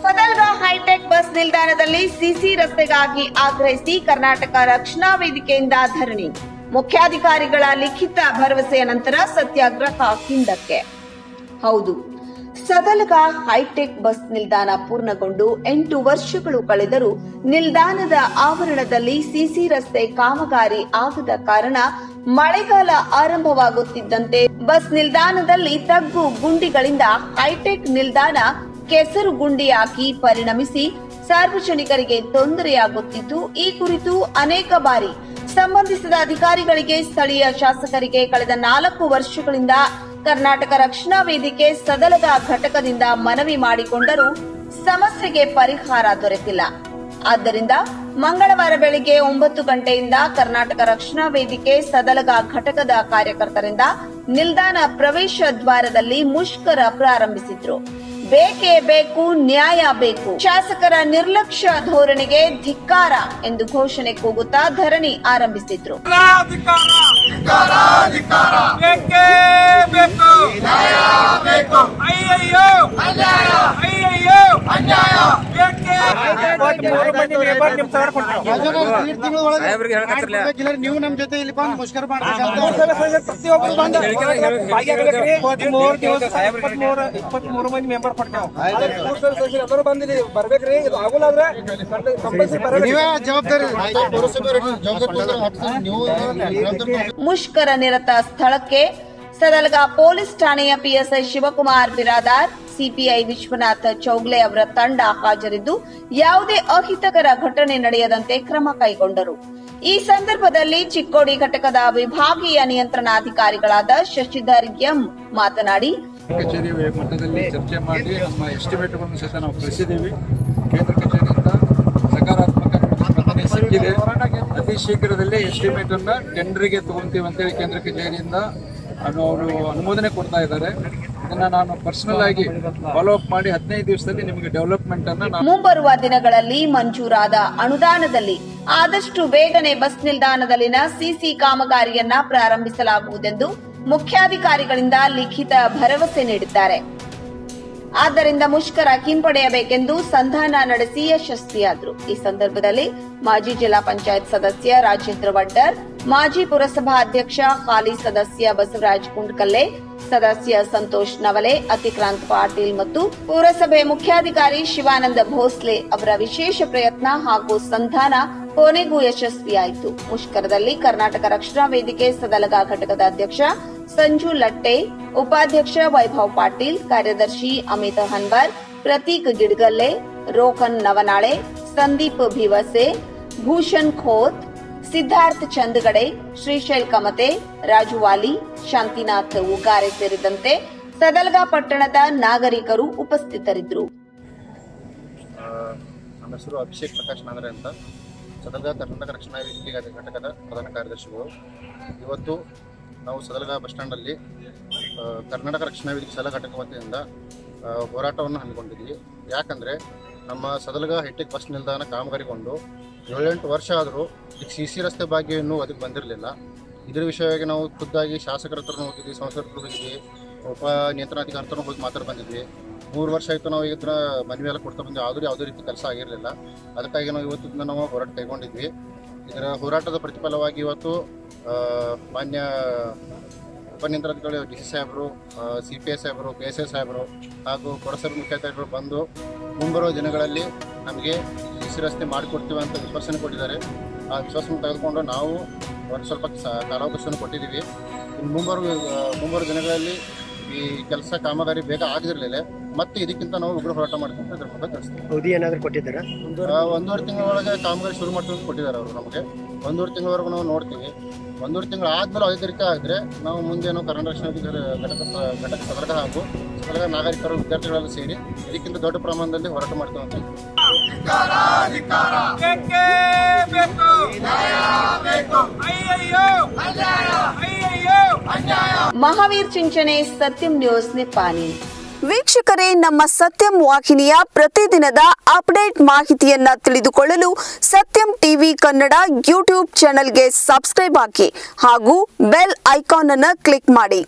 Sadalga high tech bus ನಿಲ್ದಾಣದಲ್ಲಿ CC ರಸ್ತೆಗಾಗಿ ಆಗ್ರಹಿಸಿ ಕರ್ನಾಟಕ ರಕ್ಷಣಾ ವೇದಿಕೆಯಿಂದ ಧರಣಿ. ಮುಖ್ಯಾಧಿಕಾರಿಗಳ ಲಿಖಿತ ಭರವಸೆಯ ನಂತರ ಸತ್ಯಾಗ್ರಹ ಹಿಂದಕ್ಕೆ. ಹೌದು, ಸದಲಗಾ ಹೈಟೆಕ್ ಬಸ್ ನಿಲ್ದಾಣ ಪೂರ್ಣಗೊಂಡು 8 ವರ್ಷಗಳು ಕಳೆದರೂ ನಿಲ್ದಾಣದ ಆವರಣದಲ್ಲಿ ಸಿಸಿ ರಸ್ತೆ ಕಾಮಗಾರಿ ಆಗದ ಕಾರಣ ಮಳೆಗಾಲ ಆರಂಭವಾಗುತ್ತಿದ್ದಂತೆ ಬಸ್ ನಿಲ್ದಾಣದಲ್ಲಿ ತಗ್ಗು ಗುಂಡಿಗಳಿಂದ ಹೈಟೆಕ್ ನಿಲ್ದಾಣ ಕೆಸರು ಗುಂಡಿಯಾಗಿ ಪರಿಣಮಿಸಿ ಸಾರ್ವಜನಿಕರಿಗೆ ತೊಂದರೆಯಾಗುತ್ತಿದ್ದು, ಈ ಕುರಿತು ಅನೇಕ ಬಾರಿ ಸಂಬಂಧಿಸಿದ ಅಧಿಕಾರಿಗಳಿಗೆ, ಸ್ಥಳೀಯ ಶಾಸಕರಿಗೆ ಕಳೆದ 4 ವರ್ಷಗಳಿಂದ ಕರ್ನಾಟಕ ರಕ್ಷಣಾ ವೇದಿಕೆ ಸದಲಗಾ ಘಟಕದಿಂದ ಮನವಿ ಮಾಡಿಕೊಂಡರೂ ಸಮಸ್ಯೆಗೆ ಪರಿಹಾರ ದೊರೆತಿಲ್ಲ. ಆದ್ದರಿಂದ ಮಂಗಳವಾರ ಬೆಳಿಗ್ಗೆ 9 ಗಂಟೆಯಿಂದ ಕರ್ನಾಟಕ ರಕ್ಷಣಾ ವೇದಿಕೆ ಸದಲಗಾ ಘಟಕದ ಕಾರ್ಯಕರ್ತರಿಂದ ನಿಲ್ದಾಣ ಪ್ರವೇಶ ದ್ವಾರದಲ್ಲಿ ಮುಷ್ಕರ ಪ್ರಾರಂಭಿಸಿದ್ರು. ಬೇಕೇ ಬೇಕು, ನ್ಯಾಯ ಬೇಕು, ಶಾಸಕರ ನಿರ್ಲಕ್ಷ್ಯ ಧೋರಣೆಗೆ ಧಿಕ್ಕಾರ ಎಂದು ಘೋಷಣೆ ಕೂಗುತ್ತಾ ಧರಣಿ ಆರಂಭಿಸಿದ್ರು. ನೀವು ನಮ್ ಜೊತೆ ಇಲ್ಲಿ ಬಂದು ಮುಷ್ಕರ ಮಾಡ್ಬೇಕಂತ 23 ಮಂದಿ ಮೆಂಬರ್ ಬರ್ಬೇಕ್ರಿ. ಇದು ಆಗುಲಾದ್ರೆ ಜವಾಬ್ದಾರಿ. ಮುಷ್ಕರ ನಿರತ ಸ್ಥಳಕ್ಕೆ ಸದಲಗಾ ಪೊಲೀಸ್ ಠಾಣೆಯ ಪಿಎಸ್ಐ ಶಿವಕುಮಾರ್ ಬಿರಾದಾರ್, ಸಿಪಿಐ ವಿಶ್ವನಾಥ್ ಚೌಗ್ಲೆ ಅವರ ತಂಡ ಹಾಜರಿದ್ದು ಯಾವುದೇ ಅಹಿತಕರ ಘಟನೆ ನಡೆಯದಂತೆ ಕ್ರಮ ಕೈಗೊಂಡರು. ಈ ಸಂದರ್ಭದಲ್ಲಿ ಚಿಕ್ಕೋಡಿ ಘಟಕದ ವಿಭಾಗೀಯ ನಿಯಂತ್ರಣಾಧಿಕಾರಿಗಳಾದ ಶಶಿಧರ್ ಎಂ ಮಾತನಾಡಿ, ಕಚೇರಿ ಮಟ್ಟದಲ್ಲಿ ಚರ್ಚೆ ಮಾಡಿ ನಮ್ಮ ಎಸ್ಟಿಮೇಟ್ಗಳನ್ನು ಸಹಿತ ನಾವು ಕಳಿಸಿದ್ದೀವಿ. ಕೇಂದ್ರ ಕಚೇರಿಯಿಂದ ಸಕಾರಾತ್ಮಕ ಸ್ಪಂದನೆ ಸಿಕ್ಕಿದೆ. ಅತಿ ಶೀಘ್ರದಲ್ಲೇ ಎಸ್ಟಿಮೇಟ್ ಅನ್ನ ಟೆಂಡರ್ಗೆ ತಗೊಂತೀವಿ ಅಂತೇಳಿ ಕೇಂದ್ರ ಕಚೇರಿಯಿಂದ ಅವರು ಅನುಮೋದನೆ ಕೊಡ್ತಾ ಇದ್ದಾರೆ. ಇದನ್ನ ನಾನು ಪರ್ಸನಲ್ ಆಗಿ ಫಾಲೋ ಅಪ್ ಮಾಡಿ 15 ದಿವಸದಲ್ಲಿ ನಿಮಗೆ ಡೆವಲಪ್ಮೆಂಟ್ ಅನ್ನ ಮುಂಬರುವ ದಿನಗಳಲ್ಲಿ ಮಂಜೂರಾದ ಅನುದಾನದಲ್ಲಿ ಆದಷ್ಟು ಬೇಗನೆ ಬಸ್ ನಿಲ್ದಾಣದಲ್ಲಿನ ಸಿಸಿ ಕಾಮಗಾರಿಯನ್ನ ಪ್ರಾರಂಭಿಸಲಾಗುವುದೆಂದು ಮುಖ್ಯಾಧಿಕಾರಿಗಳಿಂದ ಲಿಖಿತ ಭರವಸೆ ನೀಡಿದ್ದಾರೆ. ಆದ್ದರಿಂದ ಮುಷ್ಕರ ಹಿಂಪಡೆಯಬೇಕೆಂದು ಸಂಧಾನ ನಡೆಸಿ ಯಶಸ್ವಿಯಾದರು. ಈ ಸಂದರ್ಭದಲ್ಲಿ ಮಾಜಿ ಜಿಲ್ಲಾ ಪಂಚಾಯತ್ ಸದಸ್ಯ ರಾಜೇಂದ್ರ ವಡ್ಡರ್, ಮಾಜಿ ಪುರಸಭಾ ಅಧ್ಯಕ್ಷ ಹಾಲಿ ಸದಸ್ಯ ಬಸವರಾಜ್ ಕುಂಡ್ಕಲ್ಲೆ, ಸದಸ್ಯ ಸಂತೋಷ್ ನವಲೆ, ಅತಿಕ್ರಾಂತ್ ಪಾಟೀಲ್ ಮತ್ತು ಪುರಸಭೆ ಮುಖ್ಯಾಧಿಕಾರಿ ಶಿವಾನಂದ ಭೋಸ್ಲೆ ಅವರ ವಿಶೇಷ ಪ್ರಯತ್ನ ಹಾಗೂ ಸಂಧಾನ ಕೊನೆಗೂ ಯಶಸ್ವಿಯಾಯಿತು. ಮುಷ್ಕರದಲ್ಲಿ ಕರ್ನಾಟಕ ರಕ್ಷಣಾ ವೇದಿಕೆ ಸದಲಗಾ ಘಟಕದ ಅಧ್ಯಕ್ಷ ಸಂಜು ಲಟ್ಟೆ, ಉಪಾಧ್ಯಕ್ಷ ವೈಭವ್ ಪಾಟೀಲ್, ಕಾರ್ಯದರ್ಶಿ ಅಮಿತ್ ಹನ್ವರ್, ಪ್ರತೀಕ್ ಗಿಡ್ಗಲ್ಲೆ, ರೋಹನ್ ನವನಾಳೆ, ಸಂದೀಪ್ ಭಿವಸೆ, ಭೂಷಣ್ ಖೋತ್, ಸಿದ್ಧಾರ್ಥ್ ಚಂದಗಡೆ, ಶ್ರೀಶೈಲ್ ಕಮತೆ, ರಾಜುವಾಲಿ, ಶಾಂತಿನಾಥ್ ಉಗಾರೆ ಸೇರಿದಂತೆ ಸದಲಗಾ ಪಟ್ಟಣದ ನಾಗರಿಕರು ಉಪಸ್ಥಿತರಿದ್ದರು. ನನ್ನ ಹೆಸರು ಅಭಿಷೇಕ್ ಪ್ರಕಾಶ್ ನಾಗರೆ ಅಂತ, ಸದಲಗಾ ಕರ್ನಾಟಕ ರಕ್ಷಣಾ ವೇದಿಕೆ ಘಟಕದ ಪ್ರಧಾನ ಕಾರ್ಯದರ್ಶಿಗಳು. ಇವತ್ತು ನಾವು ಸದಲಗಾ ಬಸ್ ಸ್ಟ್ಯಾಂಡಲ್ಲಿ ಕರ್ನಾಟಕ ರಕ್ಷಣಾ ವೇದಿಕೆ ಸದಲಗಾ ಘಟಕ ವತಿಯಿಂದ ಹೋರಾಟವನ್ನು ಹಮ್ಮಿಕೊಂಡಿದ್ವಿ. ಯಾಕಂದರೆ ನಮ್ಮ ಸದಲಗಾ ಹೈಟೆಕ್ ಬಸ್ ನಿಲ್ದಾಣ ಕಾಮಗಾರಿಗೊಂಡು 7-8 ವರ್ಷ ಆದರೂ ಈಗ ಸಿಸಿ ರಸ್ತೆ ಭಾಗ್ಯ ಇನ್ನೂ ಅದಕ್ಕೆ ಬಂದಿರಲಿಲ್ಲ. ಇದರ ವಿಷಯವಾಗಿ ನಾವು ಖುದ್ದಾಗಿ ಶಾಸಕರ ಹತ್ರ ಹೋಗಿದ್ವಿ, ಸಂಸದರ ಹೋಗಿದ್ವಿ, ಉಪ ನಿಯಂತ್ರಣಾಧಿಕಾರಿ ಹತ್ರ ಹೋಗಿ ಮಾತಾಡಿ ಬಂದಿದ್ವಿ. 3 ವರ್ಷ ಆಯಿತು ನಾವು ಇದನ್ನ ಮನವಿ ಎಲ್ಲ ಕೊಡ್ತಾ ಬಂದ್ವಿ. ಆದರೂ ಯಾವುದೇ ರೀತಿ ಕೆಲಸ ಆಗಿರಲಿಲ್ಲ. ಅದಕ್ಕಾಗಿ ನಾವು ಇವತ್ತಿಂದ ನಾವು ಹೋರಾಟ ಕೈಗೊಂಡಿದ್ವಿ. ಇದರ ಹೋರಾಟದ ಪ್ರತಿಫಲವಾಗಿ ಇವತ್ತು ಮಾನ್ಯ ಉಪನಿಯಂತ್ರಣಾಧಿಕಾರಿ ಡಿ ಸಿ ಸಾಹೇಬರು, CPI ಸಾಹೇಬರು, PSI ಸಾಹೇಬರು ಹಾಗೂ ಪುರಸಭೆ ಮುಖ್ಯಾಧಿಕಾರಿಗಳು ಬಂದು ಮುಂಬರುವ ದಿನಗಳಲ್ಲಿ ನಮಗೆ ಸಿಸಿ ರಸ್ತೆ ಮಾಡಿಕೊಡ್ತೀವಿ ಅಂತ ವಿಶ್ವಾಸನೆ ಕೊಟ್ಟಿದ್ದಾರೆ. ಆ ವಿಶ್ವಾಸವನ್ನು ತೆಗೆದುಕೊಂಡು ನಾವು ಒಂದು ಸ್ವಲ್ಪ ಕಾಲಾವಕಾಶವನ್ನು ಕೊಟ್ಟಿದ್ದೀವಿ. ಇನ್ನು ಮುಂಬರುವ ದಿನಗಳಲ್ಲಿ ಈ ಕೆಲಸ ಕಾಮಗಾರಿ ಬೇಗ ಆಗದಿರಲಿಲ್ಲ. ಮತ್ತೆ ಇದಕ್ಕಿಂತ ನಾವು ಉಗ್ರ ಹೋರಾಟ ಮಾಡ್ಕೊಂಡು ಇದ್ರ ಬಗ್ಗೆ ತಿಳಿಸ್ತೀವಿ. ಅವಧಿ ಏನಾದರೂ ಕೊಟ್ಟಿದ್ದಾರೆ? 1.5 ತಿಂಗಳೊಳಗೆ ಕಾಮಗಾರಿ ಶುರು ಮಾಡ್ತೀವಿ ಅಂತ ಕೊಟ್ಟಿದ್ದಾರೆ ಅವರು ನಮಗೆ. 1.5 ತಿಂಗಳವರೆಗೂ ನಾವು ನೋಡ್ತೀವಿ. 1.5 ತಿಂಗಳು ಆದ್ಮೇಲೆ ಅದೇ ರೀತಿ ಆಗಿದ್ರೆ ನಾವು ಮುಂದೆ ಕರ್ನಾಟಕ ರಕ್ಷಣಾ ಘಟಕ ಸದಲಗಾ ಹಾಗೂ ಸದಲಗಾ ನಾಗರಿಕರು, ವಿದ್ಯಾರ್ಥಿಗಳೆಲ್ಲ ಸೇರಿ ಇದಕ್ಕಿಂತ ದೊಡ್ಡ ಪ್ರಮಾಣದಲ್ಲಿ ಹೋರಾಟ ಮಾಡ್ತೀವಿ ಅಂತ. ಮಹಾವೀರ್ ಚಿಂಚನೆ, ಸತ್ಯಂ ನ್ಯೂಸ್ ನಿಪ್ಪಾಣಿ. ವೀಕ್ಷಕರೇ, ನಮ್ಮ ಸತ್ಯಂ ವಾಹಿನಿಯ ಪ್ರತಿದಿನದ ಅಪ್ಡೇಟ್ ಮಾಹಿತಿಯನ್ನ ತಿಳಿದುಕೊಳ್ಳಲು ಸತ್ಯಂ ಟಿವಿ ಕನ್ನಡ ಯೂಟ್ಯೂಬ್ ಚಾನೆಲ್ಗೆ ಸಬ್ಸ್ಕ್ರೈಬ್ ಹಾಕಿ ಹಾಗೂ ಬೆಲ್ ಐಕಾನ್ ಅನ್ನು ಕ್ಲಿಕ್ ಮಾಡಿ.